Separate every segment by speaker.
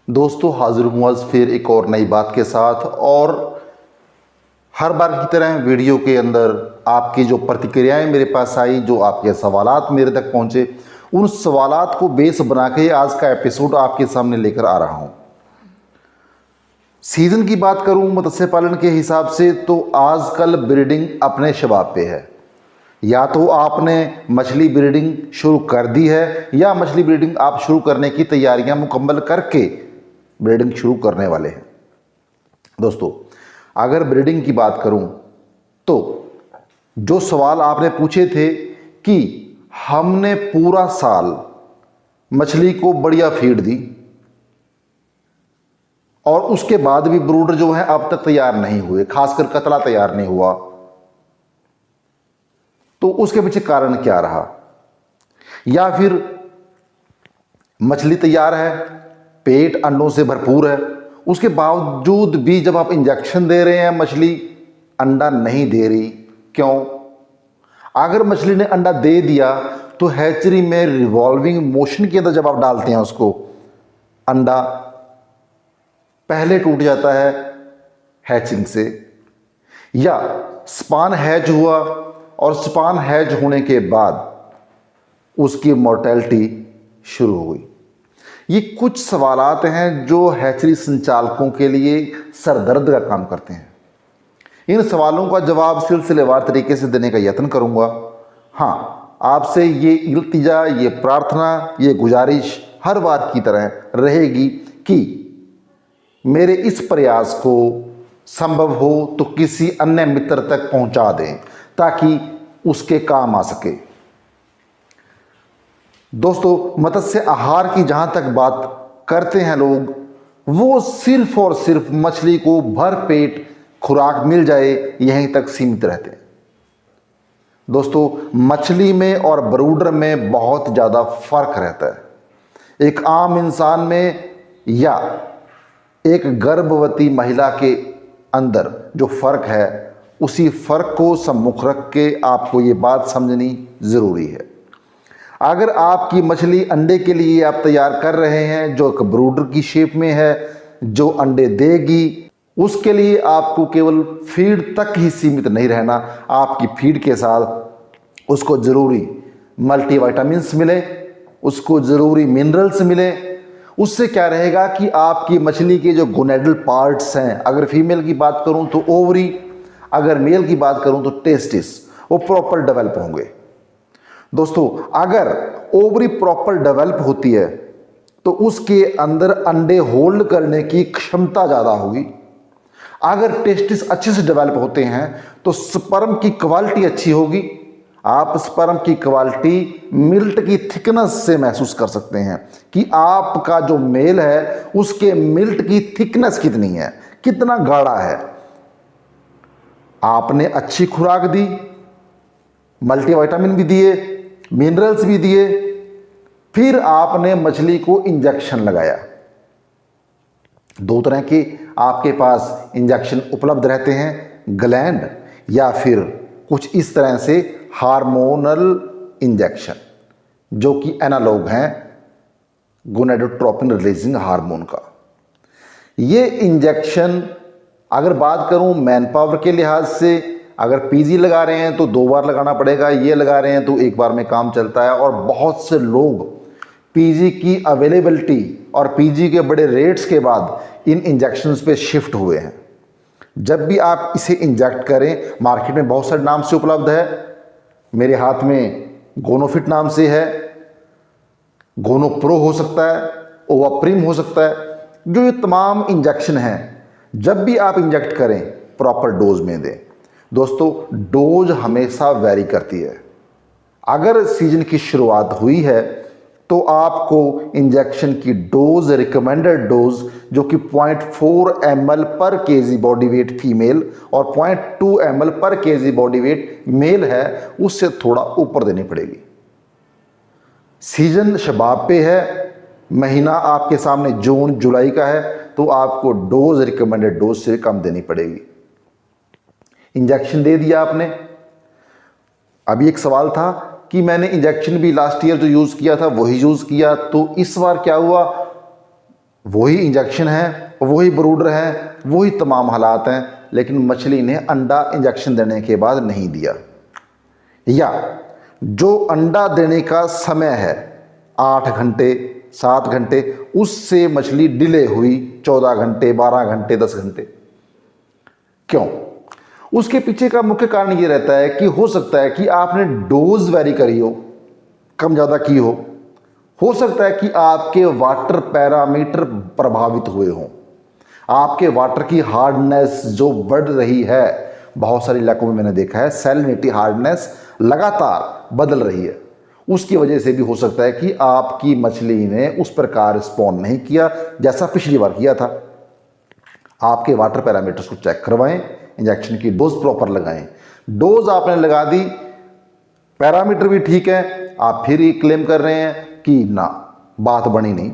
Speaker 1: दोस्तों हाजिर हूँ आज फिर एक और नई बात के साथ। और हर बार की तरह वीडियो के अंदर आपकी जो प्रतिक्रियाएं मेरे पास आई, जो आपके सवालात मेरे तक पहुँचे, उन सवालात को बेस बना के आज का एपिसोड आपके सामने लेकर आ रहा हूँ। सीज़न की बात करूँ मत्स्य पालन के हिसाब से तो आजकल ब्रीडिंग अपने शबाब पे है। या तो आपने मछली ब्रीडिंग शुरू कर दी है या मछली ब्रीडिंग आप शुरू करने की तैयारियां मुकम्मल करके ब्रीडिंग शुरू करने वाले हैं। दोस्तों अगर ब्रीडिंग की बात करूं तो जो सवाल आपने पूछे थे कि हमने पूरा साल मछली को बढ़िया फीड दी और उसके बाद भी ब्रूडर जो है अब तक तैयार नहीं हुए, खासकर कतला तैयार नहीं हुआ, तो उसके पीछे कारण क्या रहा? या फिर मछली तैयार है, पेट अंडों से भरपूर है, उसके बावजूद भी जब आप इंजेक्शन दे रहे हैं मछली अंडा नहीं दे रही, क्यों? अगर मछली ने अंडा दे दिया तो हैचरी में रिवॉल्विंग मोशन के अंदर जब आप डालते हैं उसको, अंडा पहले टूट जाता है हैचिंग से, या स्पान हैच हुआ और स्पान हैच होने के बाद उसकी मोर्टेलिटी शुरू हो गई। ये कुछ सवालात हैं जो हैचरी संचालकों के लिए सरदर्द का काम करते हैं। इन सवालों का जवाब सिलसिलेवार तरीके से देने का यत्न करूंगा। हाँ, आपसे ये इल्तिजा, ये प्रार्थना, ये गुजारिश हर बार की तरह रहेगी कि मेरे इस प्रयास को संभव हो तो किसी अन्य मित्र तक पहुंचा दें ताकि उसके काम आ सके। दोस्तों मत्स्य आहार की जहां तक बात करते हैं लोग, वो सिर्फ और सिर्फ मछली को भर पेट खुराक मिल जाए यहीं तक सीमित रहते हैं। दोस्तों मछली में और ब्रूडर में बहुत ज़्यादा फर्क रहता है। एक आम इंसान में या एक गर्भवती महिला के अंदर जो फ़र्क है, उसी फ़र्क को सम्मुख रख के आपको ये बात समझनी ज़रूरी है। अगर आपकी मछली अंडे के लिए आप तैयार कर रहे हैं जो एक ब्रूडर की शेप में है, जो अंडे देगी, उसके लिए आपको केवल फीड तक ही सीमित नहीं रहना। आपकी फीड के साथ उसको ज़रूरी मल्टीविटामिन्स मिले, उसको ज़रूरी मिनरल्स मिले। उससे क्या रहेगा कि आपकी मछली के जो गोनेडल पार्ट्स हैं, अगर फीमेल की बात करूं तो ओवरी, अगर मेल की बात करूं तो टेस्टिस, वो प्रॉपर डेवलप होंगे। दोस्तों अगर ओवरी प्रॉपर डेवलप होती है तो उसके अंदर अंडे होल्ड करने की क्षमता ज़्यादा होगी। अगर टेस्टिस अच्छे से डेवलप होते हैं तो स्पर्म की क्वालिटी अच्छी होगी। आप स्पर्म की क्वालिटी मिल्ट की थिकनेस से महसूस कर सकते हैं कि आपका जो मेल है उसके मिल्ट की थिकनेस कितनी है, कितना गाढ़ा है। आपने अच्छी खुराक दी, मल्टीविटामिन भी दिए, मिनरल्स भी दिए, फिर आपने मछली को इंजेक्शन लगाया। दो तरह के आपके पास इंजेक्शन उपलब्ध रहते हैं, ग्लैंड या फिर कुछ इस तरह से हार्मोनल इंजेक्शन, जो कि एनालॉग हैं गोनेडोट्रोपिन रिलीजिंग हार्मोन का। ये इंजेक्शन अगर बात करूं मैन पावर के लिहाज से, अगर पीजी लगा रहे हैं तो 2 बार लगाना पड़ेगा, ये लगा रहे हैं तो 1 बार में काम चलता है। और बहुत से लोग पीजी की अवेलेबिलिटी और पीजी के बड़े रेट्स के बाद इन इंजेक्शंस पे शिफ्ट हुए हैं। जब भी आप इसे इंजेक्ट करें, मार्केट में बहुत सारे नाम से उपलब्ध है। मेरे हाथ में गोनोफिट नाम से है, गोनो प्रो हो सकता है, ओवाप्रिम हो सकता है। जो ये तमाम इंजेक्शन हैं, जब भी आप इंजेक्ट करें प्रॉपर डोज में दें। दोस्तों डोज हमेशा वेरी करती है। अगर सीजन की शुरुआत हुई है तो आपको इंजेक्शन की डोज, रिकमेंडेड डोज, जो कि 0.4 ml पर केजी बॉडी वेट फीमेल और 0.2 ml पर केजी बॉडी वेट मेल है, उससे थोड़ा ऊपर देनी पड़ेगी। सीजन शबाब पे है, महीना आपके सामने जून जुलाई का है, तो आपको डोज रिकमेंडेड डोज से कम देनी पड़ेगी। इंजेक्शन दे दिया आपने। अभी एक सवाल था कि मैंने इंजेक्शन भी लास्ट ईयर जो यूज़ किया था वही यूज़ किया, तो इस बार क्या हुआ, वही इंजेक्शन है, वही ब्रूडर है, वही तमाम हालात हैं, लेकिन मछली ने अंडा इंजेक्शन देने के बाद नहीं दिया, या जो अंडा देने का समय है 8 घंटे 7 घंटे, उससे मछली डिले हुई 14 घंटे 12 घंटे 10 घंटे। क्यों? उसके पीछे का मुख्य कारण ये रहता है कि हो सकता है कि आपने डोज वेरी करी हो, कम ज़्यादा की हो सकता है कि आपके वाटर पैरामीटर प्रभावित हुए हों, आपके वाटर की हार्डनेस जो बढ़ रही है, बहुत सारे इलाकों में मैंने देखा है सैलिनिटी हार्डनेस लगातार बदल रही है, उसकी वजह से भी हो सकता है कि आपकी मछली ने उस प्रकार रिस्पॉन्ड नहीं किया जैसा पिछली बार किया था। आपके वाटर पैरामीटर्स को चेक करवाएं, इंजेक्शन की डोज प्रॉपर लगाएं। डोज आपने लगा दी, पैरामीटर भी ठीक है, आप फिर ये क्लेम कर रहे हैं कि ना बात बनी नहीं।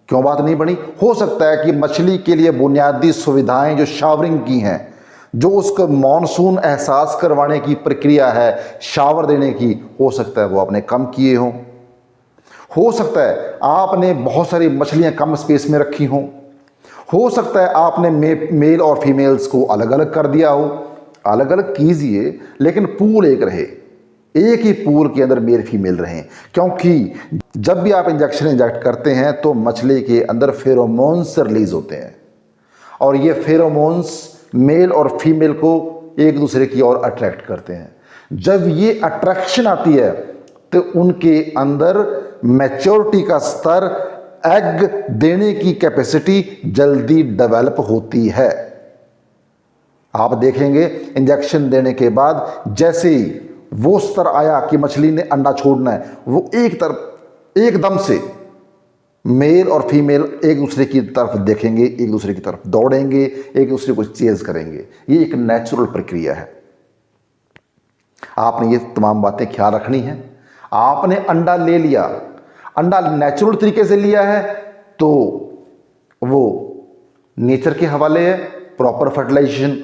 Speaker 1: क्यों बात नहीं बनी? हो सकता है कि मछली के लिए बुनियादी सुविधाएं जो शावरिंग की हैं, जो उसको मॉनसून एहसास करवाने की प्रक्रिया है शावर देने की, हो सकता है वो आपने कम किए हों। हो सकता है आपने बहुत सारी मछलियां कम स्पेस में रखी हों। हो सकता है आपने मेल और फीमेल्स को अलग अलग कर दिया हो। अलग अलग कीजिए, लेकिन पूल एक रहे, एक ही पूल के अंदर मेल फीमेल रहें, क्योंकि जब भी आप इंजेक्शन इंजेक्ट करते हैं तो मछली के अंदर फेरोमोन्स रिलीज होते हैं, और ये फेरोमोन्स मेल और फीमेल को एक दूसरे की ओर अट्रैक्ट करते हैं। जब ये अट्रैक्शन आती है तो उनके अंदर मैच्योरिटी का स्तर, एग देने की कैपेसिटी जल्दी डेवलप होती है। आप देखेंगे इंजेक्शन देने के बाद जैसे ही वो स्तर आया कि मछली ने अंडा छोड़ना है, वो एकदम से मेल और फीमेल एक दूसरे की तरफ देखेंगे, एक दूसरे की तरफ दौड़ेंगे, एक दूसरे को चेज करेंगे। ये एक नेचुरल प्रक्रिया है। आपने ये तमाम बातें ख्याल रखनी है। आपने अंडा ले लिया, अंडा नेचुरल तरीके से लिया है तो वो नेचर के हवाले है, प्रॉपर फर्टिलाइजेशन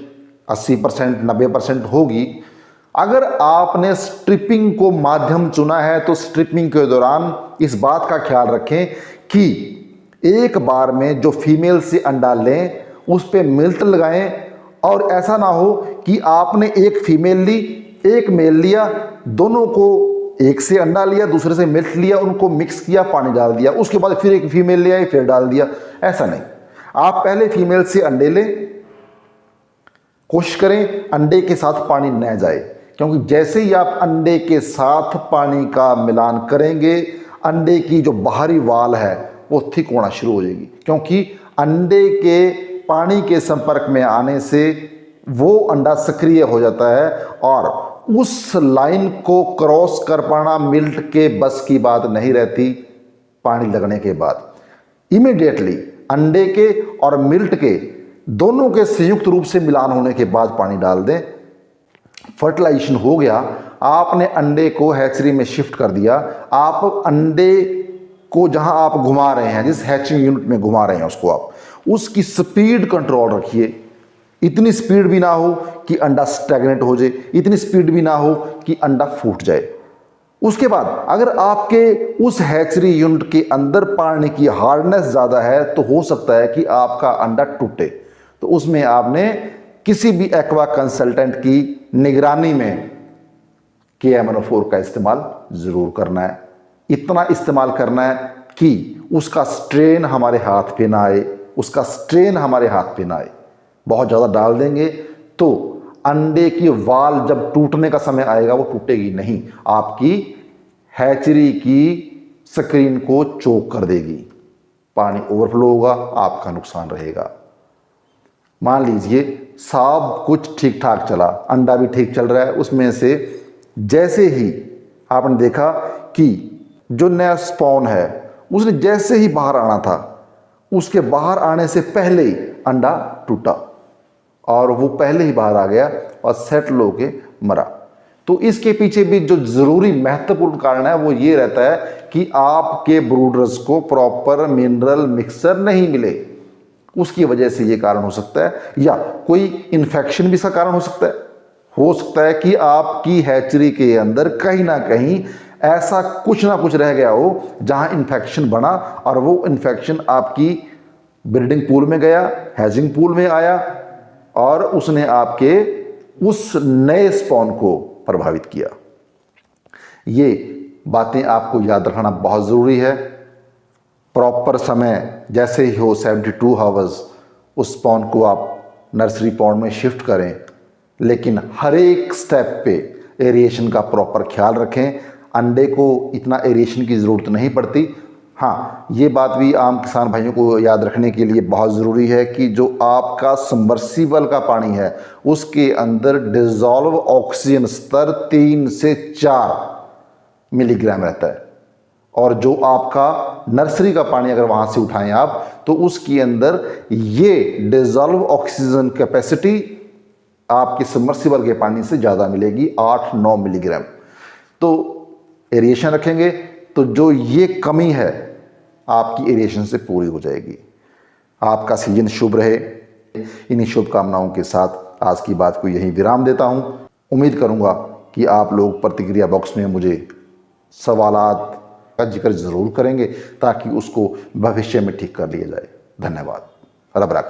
Speaker 1: 80% 90% होगी। अगर आपने स्ट्रिपिंग को माध्यम चुना है तो स्ट्रिपिंग के दौरान इस बात का ख्याल रखें कि एक बार में जो फीमेल से अंडा लें उस पे मिल्ट लगाएं, और ऐसा ना हो कि आपने एक फीमेल ली एक मेल लिया, दोनों को एक से अंडा लिया दूसरे से मिल्ट लिया, उनको मिक्स किया, पानी डाल दिया, उसके बाद फिर एक फीमेल ले आई फिर डाल दिया। ऐसा नहीं, आप पहले फीमेल से अंडे लें, कोशिश करें अंडे के साथ पानी न जाए, क्योंकि जैसे ही आप अंडे के साथ पानी का मिलान करेंगे अंडे की जो बाहरी वाल है वो थिक होना शुरू हो जाएगी, क्योंकि अंडे के पानी के संपर्क में आने से वो अंडा सक्रिय हो जाता है और उस लाइन को क्रॉस कर पाना मिल्ट के बस की बात नहीं रहती। पानी लगने के बाद इमीडिएटली अंडे के और मिल्ट के दोनों के संयुक्त रूप से मिलान होने के बाद पानी डाल दें। फर्टिलाइजेशन हो गया, आपने अंडे को हैचरी में शिफ्ट कर दिया। आप अंडे को जहां आप घुमा रहे हैं, जिस हैचिंग यूनिट में घुमा रहे हैं उसको आप उसकी स्पीड कंट्रोल रखिए। इतनी स्पीड भी ना हो कि अंडा स्टैग्नेट हो जाए, इतनी स्पीड भी ना हो कि अंडा फूट जाए। उसके बाद अगर आपके उस हैचरी यूनिट के अंदर पानी की हार्डनेस ज़्यादा है तो हो सकता है कि आपका अंडा टूटे, तो उसमें आपने किसी भी एक्वा कंसल्टेंट की निगरानी में KMnO4 का इस्तेमाल ज़रूर करना है। इतना इस्तेमाल करना है कि उसका स्ट्रेन हमारे हाथ पे ना आए, उसका स्ट्रेन हमारे हाथ पे ना आए। बहुत ज़्यादा डाल देंगे तो अंडे की वाल जब टूटने का समय आएगा वो टूटेगी नहीं, आपकी हैचरी की स्क्रीन को चोक कर देगी, पानी ओवरफ्लो होगा, आपका नुकसान रहेगा। मान लीजिए सब कुछ ठीक ठाक चला, अंडा भी ठीक चल रहा है, उसमें से जैसे ही आपने देखा कि जो नया स्पॉन है उसने जैसे ही बाहर आना था, उसके बाहर आने से पहले ही अंडा टूटा और वो पहले ही बाहर आ गया और सेटल होके मरा। तो इसके पीछे भी जो ज़रूरी महत्वपूर्ण कारण है वो ये रहता है कि आपके ब्रूडर्स को प्रॉपर मिनरल मिक्सर नहीं मिले, उसकी वजह से ये कारण हो सकता है। या कोई इन्फेक्शन भी इसका कारण हो सकता है कि आपकी हैचरी के अंदर कहीं ना कहीं ऐसा कुछ ना कुछ रह गया हो जहां इन्फेक्शन बना और वो इन्फेक्शन आपकी ब्रीडिंग पूल में गया, हैचिंग पूल में आया और उसने आपके उस नए स्पॉन को प्रभावित किया। ये बातें आपको याद रखना बहुत ज़रूरी है। प्रॉपर समय जैसे ही हो 72 आवर्स उस स्पॉन को आप नर्सरी पॉन्ड में शिफ्ट करें, लेकिन हर एक स्टेप पे एरिएशन का प्रॉपर ख्याल रखें। अंडे को इतना एरिएशन की ज़रूरत नहीं पड़ती। हाँ, ये बात भी आम किसान भाइयों को याद रखने के लिए बहुत ज़रूरी है कि जो आपका सबमर्सिबल का पानी है उसके अंदर डिज़ोल्व ऑक्सीजन स्तर 3 से 4 मिलीग्राम रहता है, और जो आपका नर्सरी का पानी अगर वहाँ से उठाएं आप तो उसके अंदर ये डिज़ोल्व ऑक्सीजन कैपेसिटी आपके सबमर्सिबल के पानी से ज़्यादा मिलेगी, 8-9 मिलीग्राम। तो एरिएशन रखेंगे तो जो ये कमी है आपकी एरिएशन से पूरी हो जाएगी। आपका सीजन शुभ रहे। इन्हीं शुभकामनाओं के साथ आज की बात को यहीं विराम देता हूं। उम्मीद करूंगा कि आप लोग प्रतिक्रिया बॉक्स में मुझे सवालात का जिक्र ज़रूर करेंगे ताकि उसको भविष्य में ठीक कर लिया जाए। धन्यवाद। रब रखा।